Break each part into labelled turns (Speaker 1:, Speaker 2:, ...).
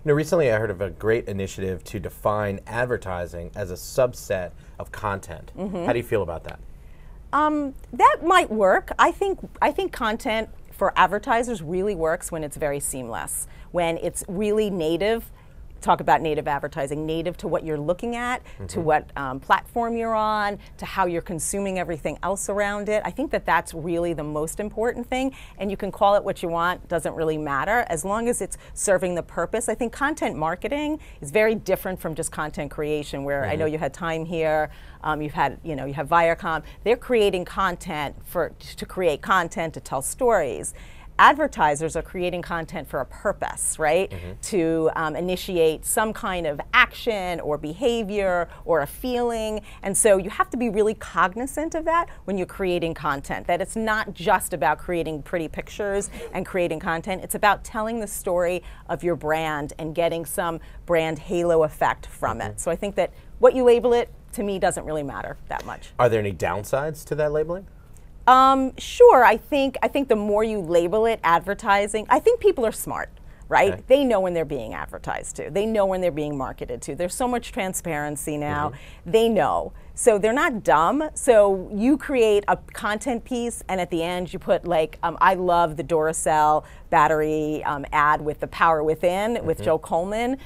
Speaker 1: Recently I heard of a great initiative to define advertising as a subset of content. How do you feel about that?
Speaker 2: That might work. I think content for advertisers really works when it's very seamless, when it's really native. Talk about native advertising, native to what you're looking at, to what platform you're on, to how you're consuming everything else around it. I think that that's really the most important thing, and you can call it what you want, doesn't really matter, as long as it's serving the purpose. I think content marketing is very different from just content creation, where I know you had Time here, you have Viacom. They're creating content to create content, to tell stories. Advertisers are creating content for a purpose, right? To initiate some kind of action or behavior or a feeling. And so you have to be really cognizant of that when you're creating content, that it's not just about creating pretty pictures and creating content. It's about telling the story of your brand and getting some brand halo effect from it. So I think that what you label it, to me, doesn't really matter that much.
Speaker 1: Are there any downsides to that labeling?
Speaker 2: Sure. I think the more you label it advertising, I think people are smart, right?
Speaker 1: Okay.
Speaker 2: They know when they're being advertised to. They know when they're being marketed to. There's so much transparency now. They know. So they're not dumb. So you create a content piece, and at the end you put like, I love the Duracell battery ad with the power within with Joe Coleman,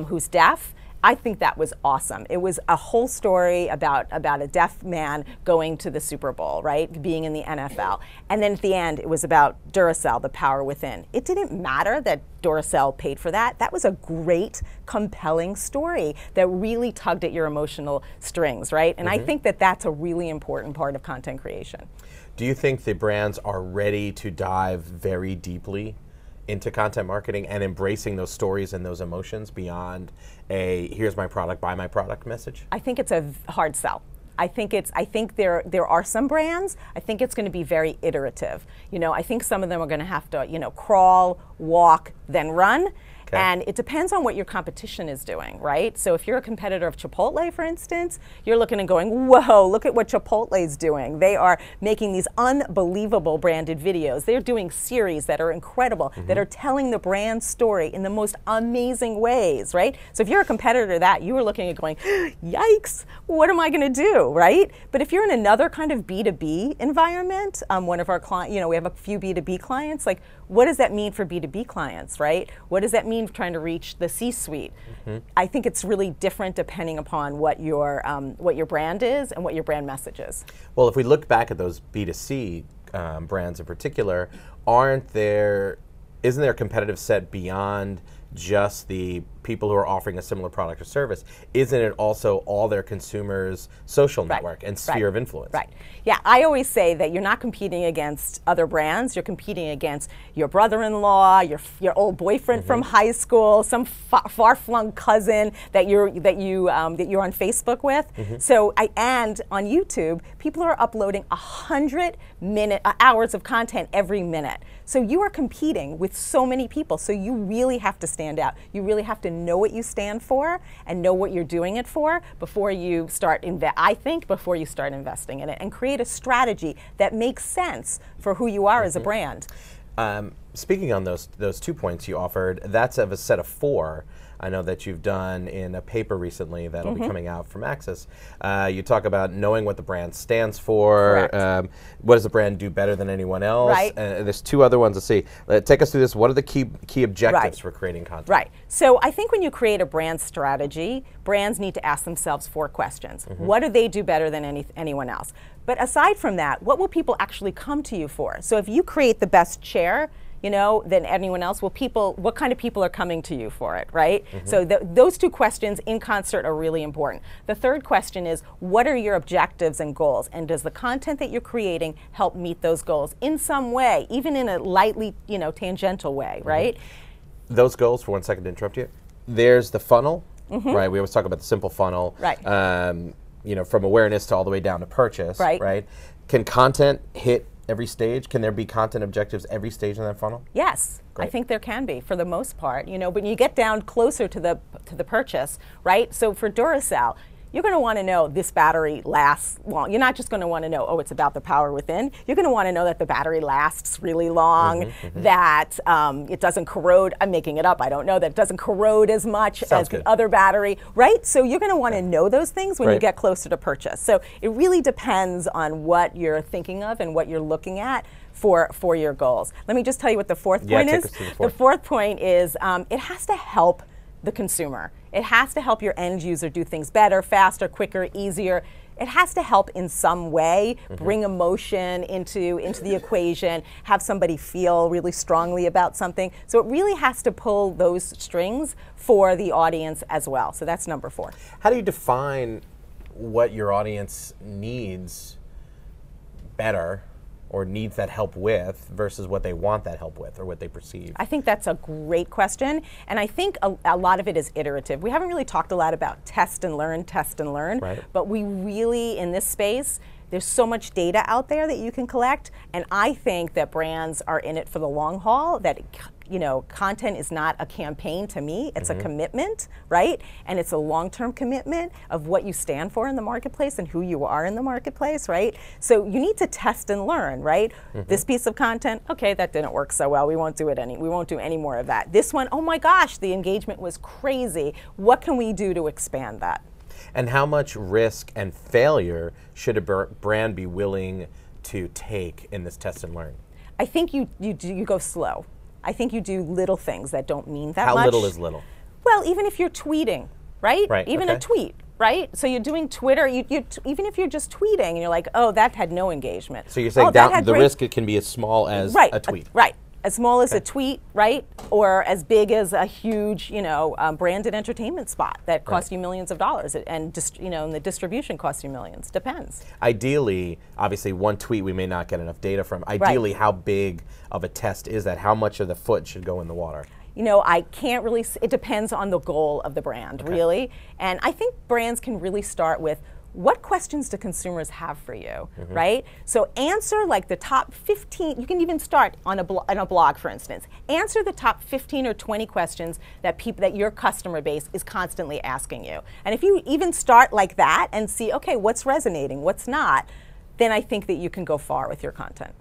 Speaker 2: who's deaf. I think that was awesome. It was a whole story about a deaf man going to the Super Bowl, right? Being in the NFL. And then at the end, it was about Duracell, the power within. It didn't matter that Duracell paid for that. That was a great, compelling story that really tugged at your emotional strings, right? And I think that that's a really important part of content creation.
Speaker 1: Do you think the brands are ready to dive very deeply into content marketing and embracing those stories and those emotions beyond a here's my product, buy my product message?
Speaker 2: I think it's a hard sell. I think there are some brands. I think it's going to be very iterative. I think some of them are going to have to, crawl, walk, then run. Okay. And it depends on what your competition is doing, right? So if you're a competitor of Chipotle, for instance, you're looking and going, whoa, look at what Chipotle's doing. They are making these unbelievable branded videos. They're doing series that are incredible, that are telling the brand story in the most amazing ways, right? So if you're a competitor to that, you are looking and going, yikes, what am I going to do, right? But if you're in another kind of B2B environment, one of our clients, we have a few B2B clients, like, what does that mean for B2B clients, right? What does that mean for trying to reach the C-suite? I think it's really different depending upon what your brand is and what your brand message is.
Speaker 1: Well, if we look back at those B2C brands in particular, isn't there a competitive set beyond just the people who are offering a similar product or service? Isn't it also all their consumers' social network and sphere of influence?
Speaker 2: Right. Yeah, I always say that you're not competing against other brands. You're competing against your brother-in-law, your old boyfriend from high school, some far-flung cousin that you're on Facebook with. So and on YouTube, people are uploading 100 hours of content every minute. So you are competing with so many people. So you really have to stand out. You really have to know what you stand for and know what you're doing it for before you start before you start investing in it, and create a strategy that makes sense for who you are as a brand.
Speaker 1: Speaking on those 2 points you offered, that's of a set of 4. I know that you've done in a paper recently that'll be coming out from Maxus. You talk about knowing what the brand stands for. What does the brand do better than anyone else?
Speaker 2: Right.
Speaker 1: There's 2 other ones. Let's see. Take us through this. What are the key objectives for creating content?
Speaker 2: Right. So I think when you create a brand strategy, brands need to ask themselves 4 questions. What do they do better than anyone else? But aside from that, what will people actually come to you for? So if you create the best chair, than anyone else, what kind of people are coming to you for it, right? So those 2 questions in concert are really important. The third question is, what are your objectives and goals? And does the content that you're creating help meet those goals in some way, even in a lightly, tangential way, right?
Speaker 1: Those goals, for 1 second to interrupt you, there's the funnel, right? We always talk about the simple funnel,
Speaker 2: right?
Speaker 1: From awareness to all the way down to purchase, right? Can content hit every stage? Can there be content objectives every stage in that funnel?
Speaker 2: Yes, I think there can be for the most part. But you get down closer to the purchase, right? So for Duracell, you're going to want to know this battery lasts long. You're not just going to want to know, oh, it's about the power within. You're going to want to know that the battery lasts really long, that it doesn't corrode. I'm making it up. I don't know. That it doesn't corrode as much as the other battery, right? So you're going to want to know those things when you get closer to purchase. So it really depends on what you're thinking of and what you're looking at for your goals. Let me just tell you what the fourth point is. The fourth point is it has to help the consumer. It has to help your end user do things better, faster, quicker, easier. It has to help in some way, bring emotion into the equation, have somebody feel really strongly about something. So it really has to pull those strings for the audience as well. So that's number 4.
Speaker 1: How do you define what your audience needs better or needs that help with versus what they want that help with or what they perceive?
Speaker 2: I think that's a great question, and I think a lot of it is iterative. We haven't really talked a lot about test and learn,
Speaker 1: right.
Speaker 2: but we really, in this space, there's so much data out there that you can collect, and I think that brands are in it for the long haul, that content is not a campaign to me, it's a commitment, right? And it's a long-term commitment of what you stand for in the marketplace and who you are in the marketplace, right? So you need to test and learn, right? This piece of content, okay, that didn't work so well, we won't do any more of that. This one, oh my gosh, the engagement was crazy. What can we do to expand that?
Speaker 1: And how much risk and failure should a brand be willing to take in this test and learn?
Speaker 2: I think you go slow. I think you do little things that don't mean that much.
Speaker 1: How little is little?
Speaker 2: Well, even if you're tweeting, right? Even a tweet, right? So you're doing Twitter, even if you're just tweeting and you're like, oh, that had no engagement.
Speaker 1: So you're saying the risk it can be as small as a tweet.
Speaker 2: Right. As small as a tweet, right? Or as big as a huge, branded entertainment spot that costs you millions of dollars, and the distribution costs you millions. Depends.
Speaker 1: Ideally, obviously, one tweet we may not get enough data from. Ideally, how big of a test is that? How much of the foot should go in the water?
Speaker 2: I can't really. It depends on the goal of the brand, really. And I think brands can really start with, what questions do consumers have for you, right? So answer like the top 15, you can even start on a blog, for instance. Answer the top 15 or 20 questions that your customer base is constantly asking you. And if you even start like that and see, okay, what's resonating, what's not, then I think that you can go far with your content.